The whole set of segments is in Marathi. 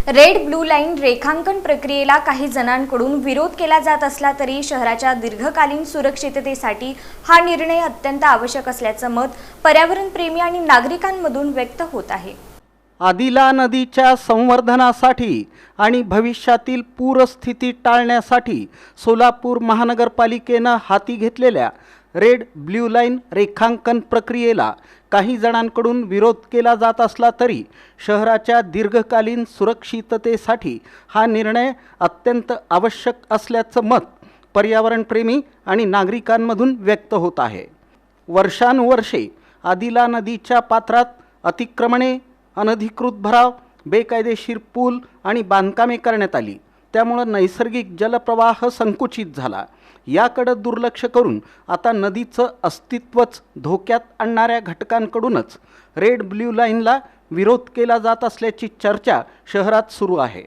रेड ब्लू लाईन रेखांकन प्रक्रियेला काही जणांकडून विरोध केला जात असला तरी शहराच्या दीर्घकालीन सुरक्षिततेसाठी हा निर्णय अत्यंत आवश्यक असल्याचं मत पर्यावरणप्रेमी आणि नागरिकांमधून व्यक्त होत आहे। आदिला नदीच्या संवर्धनासाठी आणि भविष्यातील पूरस्थिती टाळण्यासाठी सोलापूर महानगरपालिकेने हाती घेतलेल्या रेड ब्लू लाईन रेखांकन प्रक्रियेला काही जणांकडून विरोध केला जात असला तरी शहराच्या दीर्घकालीन सुरक्षिततेसाठी हा निर्णय अत्यंत आवश्यक असल्याचं मत पर्यावरणप्रेमी आणि नागरिकांमधून व्यक्त होत आहे। वर्षानुवर्षे आदिला नदीच्या पात्रात अतिक्रमणे, अनधिकृत भराव, बेकायदेशीर पूल आणि बांधकामे करण्यात आली, त्यामुळे नैसर्गिक जलप्रवाह संकुचित झाला। याकडे दुर्लक्ष करून आता नदीचं अस्तित्वच धोक्यात आणणाऱ्या घटकांकडूनच रेड ब्लू लाईनला विरोध केला जात असल्याची चर्चा शहरात सुरू आहे।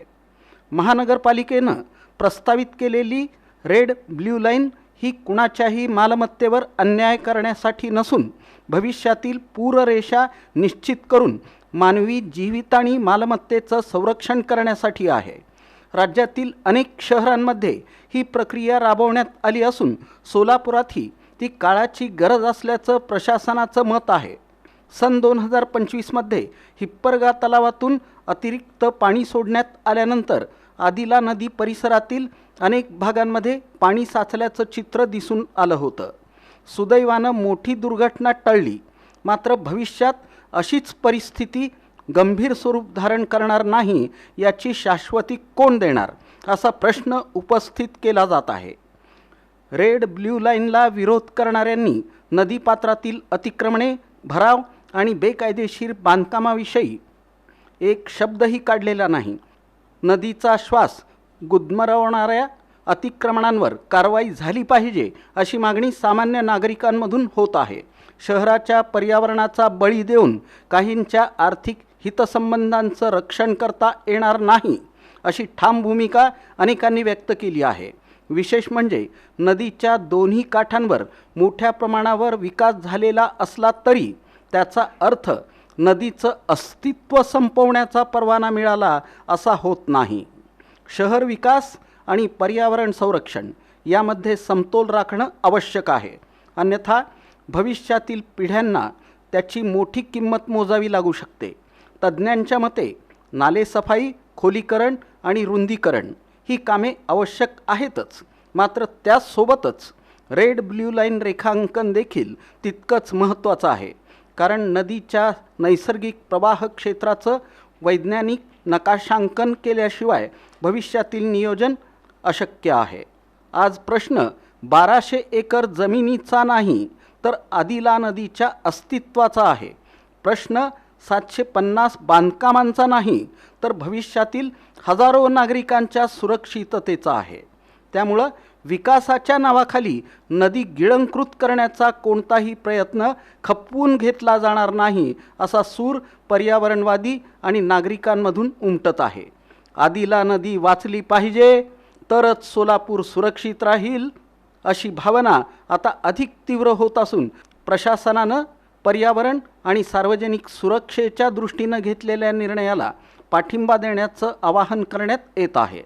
महानगरपालिकेनं प्रस्तावित केलेली रेड ब्लू लाईन ही कुणाच्याही मालमत्तेवर अन्याय करण्यासाठी नसून भविष्यातील पूररेषा निश्चित करून मानवी जीवित आणि मालमत्तेचं संरक्षण करण्यासाठी आहे। राज्यातील अनेक शहरांमध्ये ही प्रक्रिया राबवण्यात आली असून सोलापुरातही ती काळाची गरज असल्याचं प्रशासनाचं मत आहे। सन 2025 मध्ये हिप्परगा तलावातून अतिरिक्त पाणी सोडण्यात आल्यानंतर आदिला नदी परिसरातील अनेक भागांमध्ये पाणी साचल्याचं चित्र दिसून आलं होतं। सुदैवानं मोठी दुर्घटना टळली, मात्र भविष्यात अशीच परिस्थिती गंभीर स्वरूप धारण करणार नाही याची शाश्वती कोण देणार असा प्रश्न उपस्थित केला जात आहे। रेड ब्लू लाईनला विरोध करणाऱ्यांनी नदीपात्रातील अतिक्रमणे, भराव आणि बेकायदेशीर बांधकामाविषयी एक शब्दही काढलेला नाही। नदीचा श्वास गुदमरवणाऱ्या अतिक्रमणांवर कारवाई झाली पाहिजे अशी मागणी सामान्य नागरिकांमधून होत आहे। शहराच्या पर्यावरणाचा बळी देऊन काहींच्या आर्थिक हितसंबंधांचं रक्षण करता येणार नाही अशी ठाम भूमिका अनेकांनी व्यक्त केली आहे। विशेष म्हणजे नदीच्या दोन्ही काठांवर मोठ्या प्रमाणावर विकास झालेला असला तरी त्याचा अर्थ नदीचं अस्तित्व संपवण्याचा परवाना मिळाला असा होत नाही। शहर विकास आणि पर्यावरण संरक्षण यामध्ये समतोल राखणं आवश्यक आहे, अन्यथा भविष्यातील पिढ्यांना त्याची मोठी किंमत मोजावी लागू शकते। तज्ज्ञांच्या मते नालेसफाई, खोलीकरण आणि रुंदीकरण ही कामे आवश्यक आहेतच, मात्र त्यासोबतच रेड ब्लू लाईन रेखांकन देखील तितकंच महत्त्वाचं आहे, कारण नदीच्या नैसर्गिक प्रवाह क्षेत्राचं वैज्ञानिक नकाशांकन केल्याशिवाय भविष्यातील नियोजन अशक्य आहे। आज प्रश्न 1200 एकर जमिनीचा नाही तर आदिला नदीच्या अस्तित्वाचा आहे। प्रश्न 750 बांधकामांचा नाही तर भविष्यातील हजारो नागरिकांच्या सुरक्षिततेचा आहे। त्यामुळं विकासाच्या नावाखाली नदी गिळंकृत करण्याचा कोणताही प्रयत्न खपवून घेतला जाणार नाही असा सूर पर्यावरणवादी आणि नागरिकांमधून उमटत आहे। आदिला नदी वाचली पाहिजे तरच सोलापूर सुरक्षित राहील अशी भावना आता अधिक तीव्र होत असून प्रशासनानं पर्यावरण आणि सार्वजनिक सुरक्षेच्या दृष्टीने घेतलेल्या निर्णयाला पाठिंबा देण्याचं आवाहन करण्यात येत आहे।